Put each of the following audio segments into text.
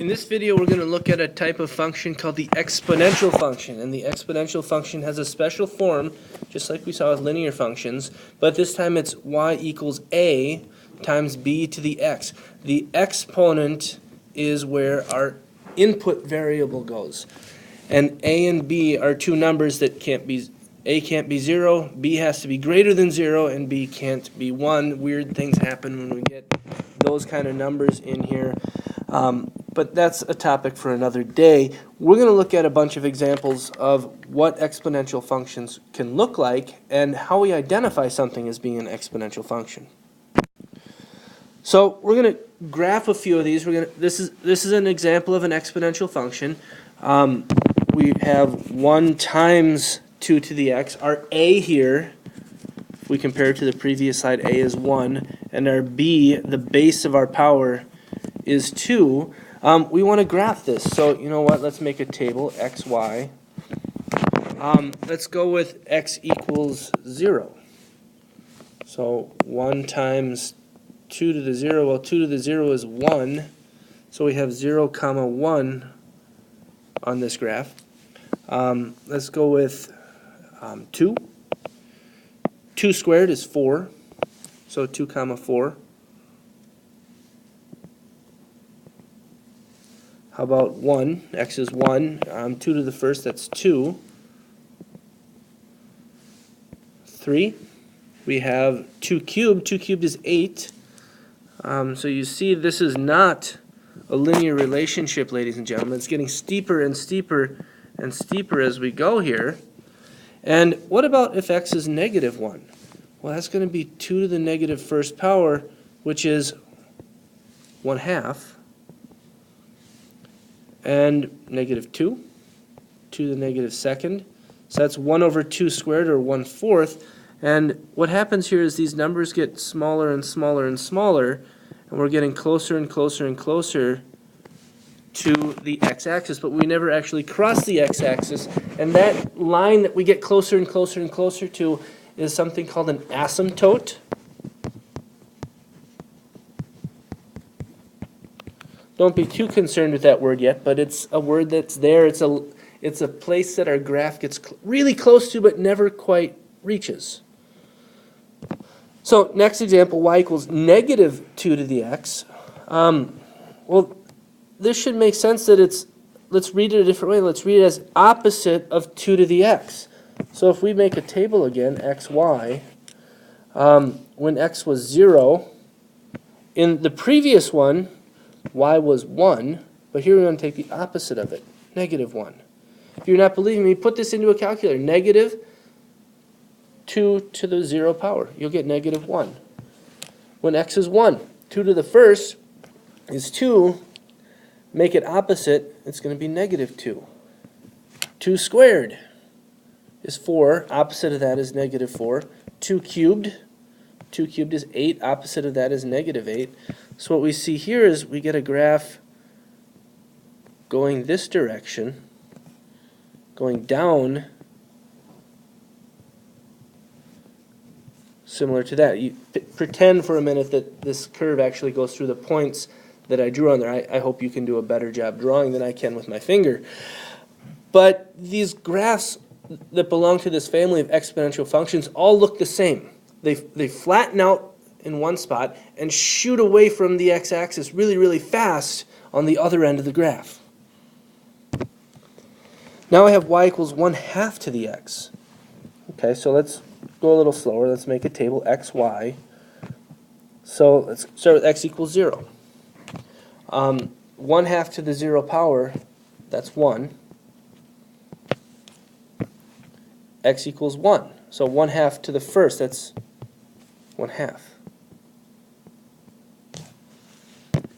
In this video, we're going to look at a type of function called the exponential function. And the exponential function has a special form, just like we saw with linear functions, but this time it's y equals a times b to the x. The exponent is where our input variable goes. And a and b are two numbers that can't be, a can't be 0, b has to be greater than 0, and b can't be 1. Weird things happen when we get those kind of numbers in here. But that's a topic for another day. We're going to look at a bunch of examples of what exponential functions can look like and how we identify something as being an exponential function. So we're going to graph a few of these. This is an example of an exponential function. We have 1 times 2 to the x. Our a here, if we compare it to the previous slide, a is 1, and our b, the base of our power, is 2. We want to graph this, so you know what, let's make a table, x, y. Let's go with x equals 0. So 1 times 2 to the 0, well 2 to the 0 is 1, so we have 0, 1 on this graph. Let's go with 2. 2 squared is 4, so 2, 4. How about 1? X is 1. 2 to the first, that's 2. 3. We have 2 cubed. 2 cubed is 8. So you see this is not a linear relationship, ladies and gentlemen. It's getting steeper and steeper and steeper as we go here. And what about if x is negative 1? Well, that's going to be 2 to the negative first power, which is 1/2. And negative 2, 2 to the negative second. So that's 1 over 2 squared, or 1/4. And what happens here is these numbers get smaller and smaller and smaller, and we're getting closer and closer and closer to the x-axis, but we never actually cross the x-axis. And that line that we get closer and closer and closer to is something called an asymptote. Don't be too concerned with that word yet, but it's a word that's there. It's a place that our graph gets really close to but never quite reaches. So next example, y equals negative 2 to the x. Well, this should make sense that let's read it a different way. Let's read it as opposite of 2 to the x. So if we make a table again, x, y, when x was 0, in the previous one, y was 1, but here we're going to take the opposite of it, negative 1. If you're not believing me, put this into a calculator. Negative 2 to the 0 power. You'll get negative 1. When x is 1, 2 to the first is 2. Make it opposite, it's going to be negative 2. 2 squared is 4. Opposite of that is negative 4. 2 cubed. 2 cubed is 8. Opposite of that is negative 8. So what we see here is we get a graph going this direction, going down, similar to that. You pretend for a minute that this curve actually goes through the points that I drew on there. I hope you can do a better job drawing than I can with my finger. But these graphs that belong to this family of exponential functions all look the same. They flatten out in one spot and shoot away from the x-axis really, really fast on the other end of the graph. Now I have y equals 1/2 to the x. Okay, so let's go a little slower. Let's make a table, x, y. So let's start with x equals 0. 1/2 to the 0 power, that's 1. X equals 1. So 1/2 to the first, that's 1/2.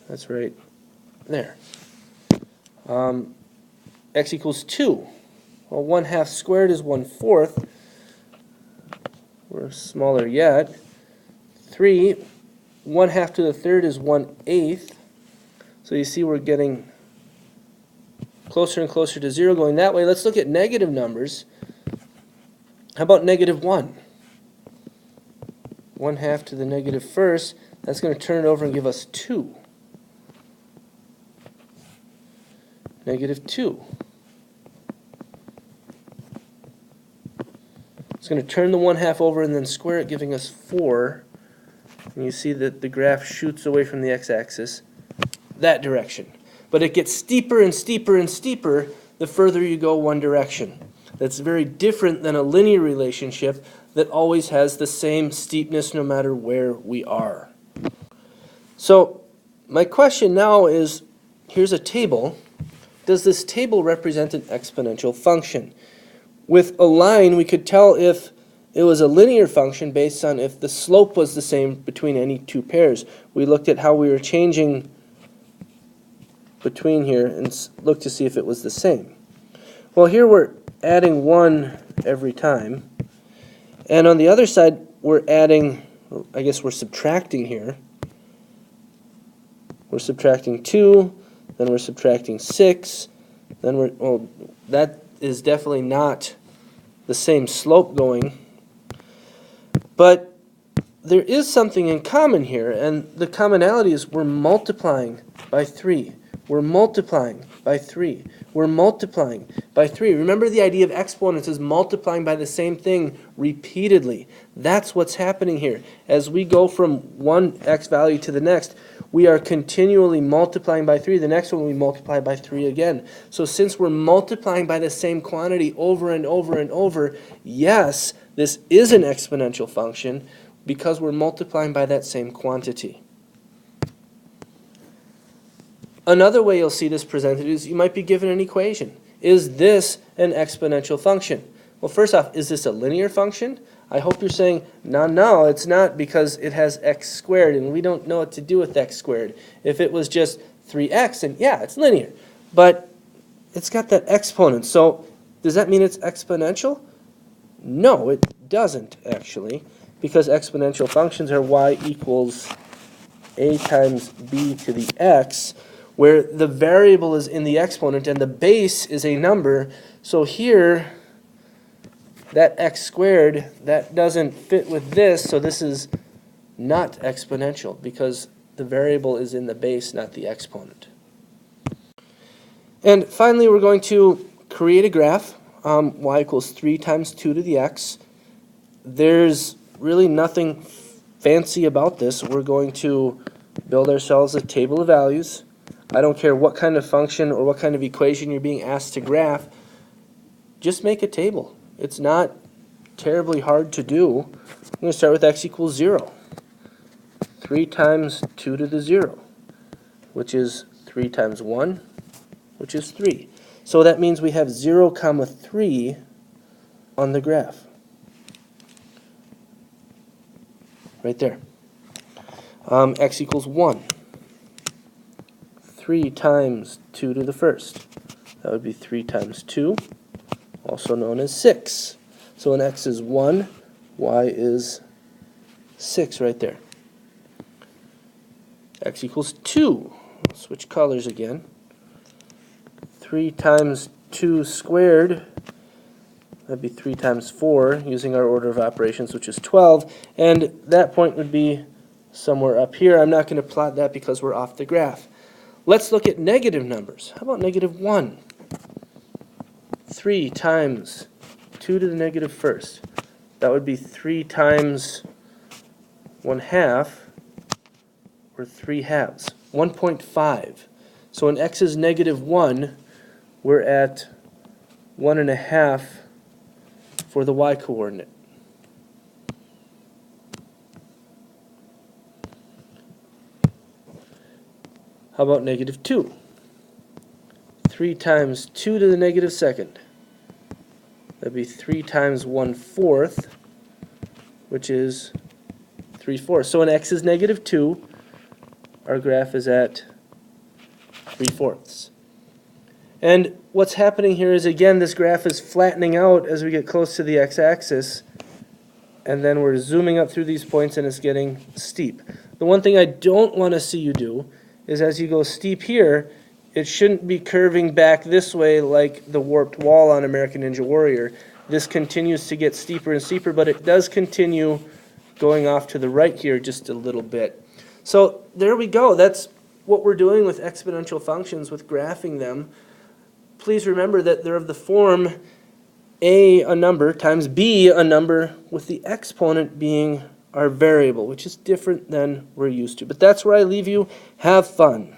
That's right there. X equals 2. Well, 1/2 squared is 1/4. We're smaller yet. 3. 1/2 to the third is 1/8. So you see we're getting closer and closer to 0 going that way. Let's look at negative numbers. How about negative 1? 1/2 to the negative first. That's going to turn it over and give us 2. negative 2. It's going to turn the 1/2 over and then square it, giving us 4. And you see that the graph shoots away from the x-axis that direction. But it gets steeper and steeper and steeper the further you go one direction. That's very different than a linear relationship that always has the same steepness no matter where we are. So my question now is, here's a table. Does this table represent an exponential function? With a line, we could tell if it was a linear function based on if the slope was the same between any two pairs. We looked at how we were changing between here and looked to see if it was the same. Well, here we're adding 1 every time. And on the other side, we're adding, I guess we're subtracting here. We're subtracting 2, then we're subtracting 6, then well, that is definitely not the same slope going. But there is something in common here, and the commonality is we're multiplying by 3. We're multiplying by 3. We're multiplying by 3. Remember, the idea of exponents is multiplying by the same thing repeatedly. That's what's happening here. As we go from one x value to the next, we are continually multiplying by 3. The next one we multiply by 3 again. So since we're multiplying by the same quantity over and over and over, yes, this is an exponential function because we're multiplying by that same quantity. Another way you'll see this presented is you might be given an equation. Is this an exponential function? Well, first off, is this a linear function? I hope you're saying, no, it's not, because it has x squared, and we don't know what to do with x squared. If it was just 3x, then yeah, it's linear. But it's got that exponent, so does that mean it's exponential? No, it doesn't, actually, because exponential functions are y equals a times b to the x, where the variable is in the exponent and the base is a number. So here, that x squared, that doesn't fit with this, so this is not exponential because the variable is in the base, not the exponent. And finally, we're going to create a graph, y equals 3 times 2 to the x. There's really nothing fancy about this. We're going to build ourselves a table of values. I don't care what kind of function or what kind of equation you're being asked to graph, just make a table. It's not terribly hard to do. I'm going to start with x equals 0. 3 times 2 to the 0, which is 3 times 1, which is 3. So that means we have 0, 3 on the graph. Right there. X equals 1. 3 times 2 to the first. That would be 3 times 2, also known as 6. So when x is 1, y is 6 right there. X equals 2. I'll switch colors again. 3 times 2 squared, that'd be 3 times 4, using our order of operations, which is 12. And that point would be somewhere up here. I'm not going to plot that because we're off the graph. Let's look at negative numbers. How about negative 1? 3 times 2 to the negative first. That would be 3 times 1/2, or 3 halves. 1.5. So when x is negative 1, we're at 1.5 for the y coordinate. How about negative 2? 3 times 2 to the negative second. That'd be 3 times 1/4, which is 3/4. So when x is negative 2, our graph is at 3/4. And what's happening here is, again, this graph is flattening out as we get close to the x-axis, and then we're zooming up through these points and it's getting steep. The one thing I don't want to see you do is, as you go steep here, it shouldn't be curving back this way like the warped wall on American Ninja Warrior. This continues to get steeper and steeper, but it does continue going off to the right here just a little bit. So there we go. That's what we're doing with exponential functions, with graphing them. please remember that they're of the form a number, times b, a number, with the exponent being our variable, which is different than we're used to. But that's where I leave you. Have fun.